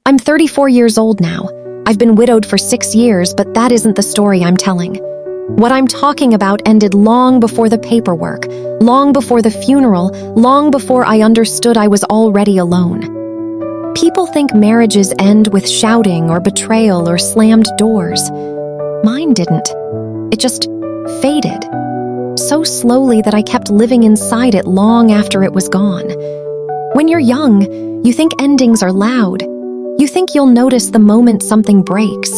I'm 34 years old now. I've been widowed for 6 years, but that isn't the story I'm telling. What I'm talking about ended long before the paperwork, long before the funeral, long before I understood I was already alone. People think marriages end with shouting or betrayal or slammed doors. Mine didn't. It just faded. So slowly that I kept living inside it long after it was gone. When you're young, you think endings are loud. You think you'll notice the moment something breaks.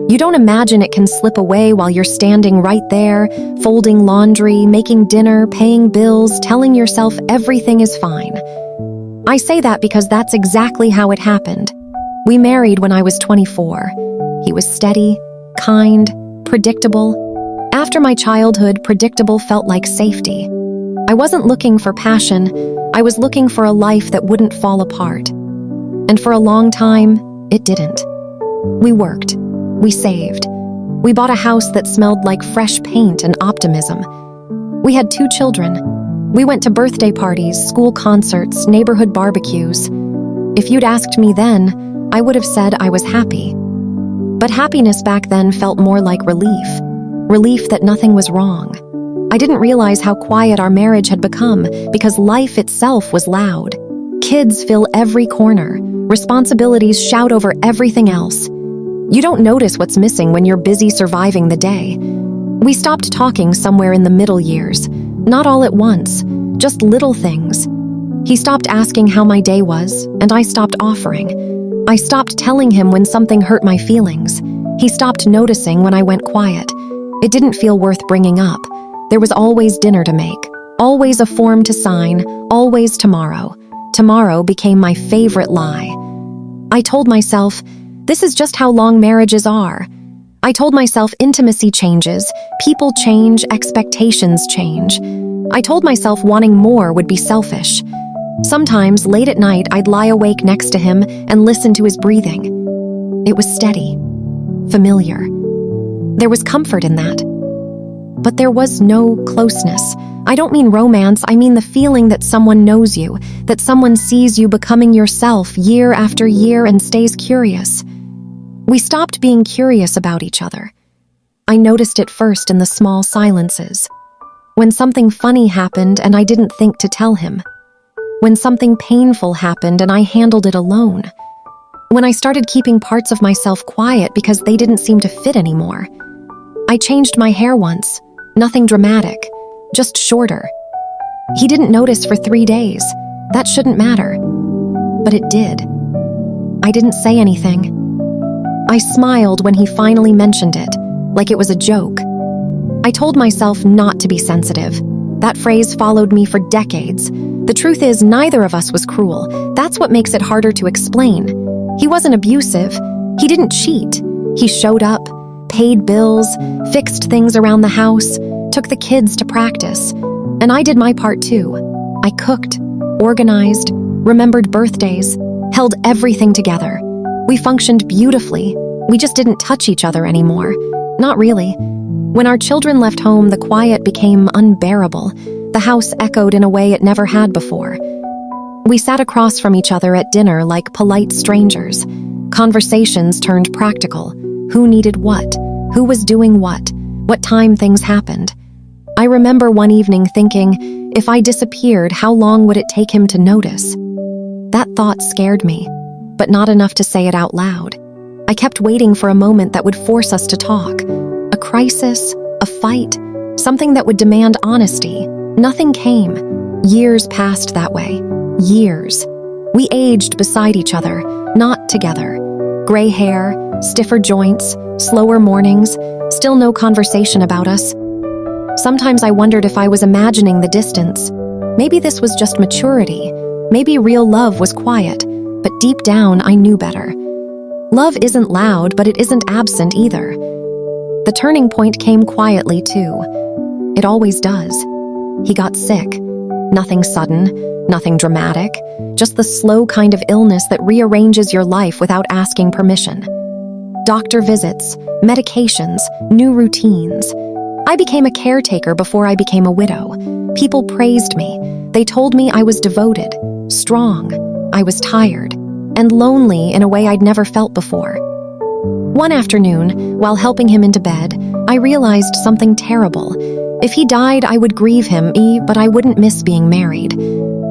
You don't imagine it can slip away while you're standing right there, folding laundry, making dinner, paying bills, telling yourself everything is fine. I say that because that's exactly how it happened. We married when I was 24. He was steady, kind, predictable. After my childhood, predictable felt like safety. I wasn't looking for passion. I was looking for a life that wouldn't fall apart. And for a long time, it didn't. We worked. We saved. We bought a house that smelled like fresh paint and optimism. We had 2 children. We went to birthday parties, school concerts, neighborhood barbecues. If you'd asked me then, I would have said I was happy. But happiness back then felt more like relief. Relief that nothing was wrong. I didn't realize how quiet our marriage had become because life itself was loud. Kids fill every corner. Responsibilities shout over everything else. You don't notice what's missing when you're busy surviving the day. We stopped talking somewhere in the middle years. Not all at once, just little things. He stopped asking how my day was, and I stopped offering. I stopped telling him when something hurt my feelings. He stopped noticing when I went quiet. It didn't feel worth bringing up. There was always dinner to make, always a form to sign, always tomorrow. Tomorrow became my favorite lie. I told myself, this is just how long marriages are. I told myself intimacy changes, people change, expectations change. I told myself wanting more would be selfish. Sometimes, late at night, I'd lie awake next to him and listen to his breathing. It was steady, familiar. There was comfort in that. But there was no closeness. I don't mean romance, I mean the feeling that someone knows you, that someone sees you becoming yourself year after year and stays curious. We stopped being curious about each other. I noticed it first in the small silences. When something funny happened and I didn't think to tell him. When something painful happened and I handled it alone. When I started keeping parts of myself quiet because they didn't seem to fit anymore. I changed my hair once. Nothing dramatic, just shorter. He didn't notice for 3 days. That shouldn't matter. But it did. I didn't say anything. I smiled when he finally mentioned it, like it was a joke. I told myself not to be sensitive. That phrase followed me for decades. The truth is, neither of us was cruel. That's what makes it harder to explain. He wasn't abusive. He didn't cheat. He showed up, paid bills, fixed things around the house, took the kids to practice. And I did my part too. I cooked, organized, remembered birthdays, held everything together. We functioned beautifully. We just didn't touch each other anymore. Not really. When our children left home, the quiet became unbearable. The house echoed in a way it never had before. We sat across from each other at dinner like polite strangers. Conversations turned practical. Who needed what? Who was doing what time things happened. I remember one evening thinking, if I disappeared, how long would it take him to notice? That thought scared me, but not enough to say it out loud. I kept waiting for a moment that would force us to talk. A crisis, a fight, something that would demand honesty. Nothing came. Years passed that way. Years. We aged beside each other, not together. Gray hair, stiffer joints, slower mornings, still no conversation about us. Sometimes I wondered if I was imagining the distance. Maybe this was just maturity. Maybe real love was quiet, but deep down I knew better. Love isn't loud, but it isn't absent either. The turning point came quietly too. It always does. He got sick. Nothing sudden, nothing dramatic, just the slow kind of illness that rearranges your life without asking permission. Doctor visits, medications, new routines. I became a caretaker before I became a widow. People praised me. They told me I was devoted, strong. I was tired. and lonely in a way I'd never felt before. One afternoon, while helping him into bed, I realized something terrible. If he died, I would grieve him, but I wouldn't miss being married.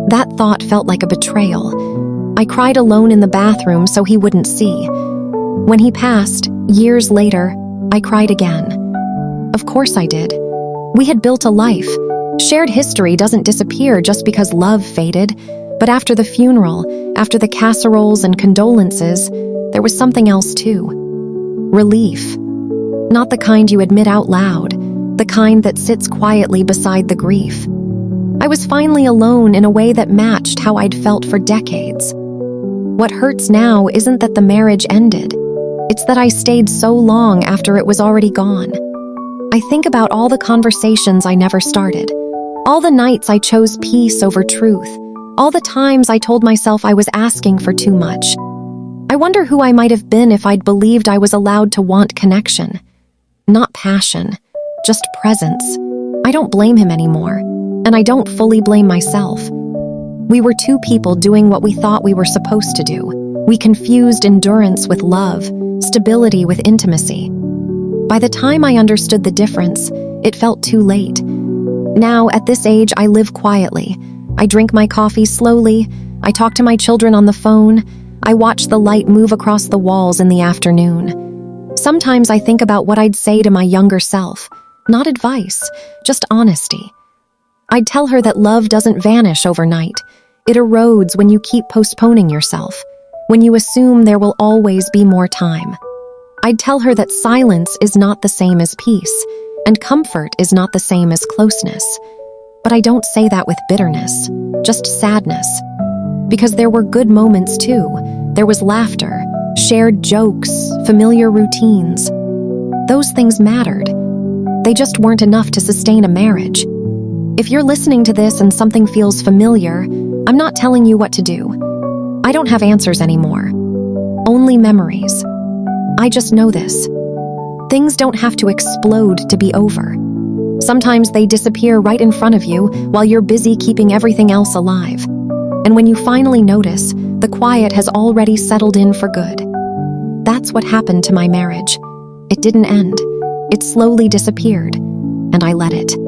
That thought felt like a betrayal. I cried alone in the bathroom so he wouldn't see. When he passed, years later, I cried again. Of course I did. We had built a life. Shared history doesn't disappear just because love faded. But after the funeral, after the casseroles and condolences, there was something else too. Relief. Not the kind you admit out loud, the kind that sits quietly beside the grief. I was finally alone in a way that matched how I'd felt for decades. What hurts now isn't that the marriage ended. It's that I stayed so long after it was already gone. I think about all the conversations I never started, all the nights I chose peace over truth, all the times I told myself I was asking for too much. I wonder who I might have been if I'd believed I was allowed to want connection. Not passion, just presence. I don't blame him anymore, and I don't fully blame myself. We were two people doing what we thought we were supposed to do. We confused endurance with love, stability with intimacy. By the time I understood the difference, it felt too late. Now, at this age, I live quietly. I drink my coffee slowly. I talk to my children on the phone. I watch the light move across the walls in the afternoon. Sometimes I think about what I'd say to my younger self. Not advice, just honesty. I'd tell her that love doesn't vanish overnight. It erodes when you keep postponing yourself, when you assume there will always be more time. I'd tell her that silence is not the same as peace, and comfort is not the same as closeness. But I don't say that with bitterness, just sadness. Because there were good moments too. There was laughter, shared jokes, familiar routines. Those things mattered. They just weren't enough to sustain a marriage. If you're listening to this and something feels familiar, I'm not telling you what to do. I don't have answers anymore. Only memories. I just know this. Things don't have to explode to be over. Sometimes they disappear right in front of you while you're busy keeping everything else alive. And when you finally notice, the quiet has already settled in for good. That's what happened to my marriage. It didn't end. It slowly disappeared, and I let it.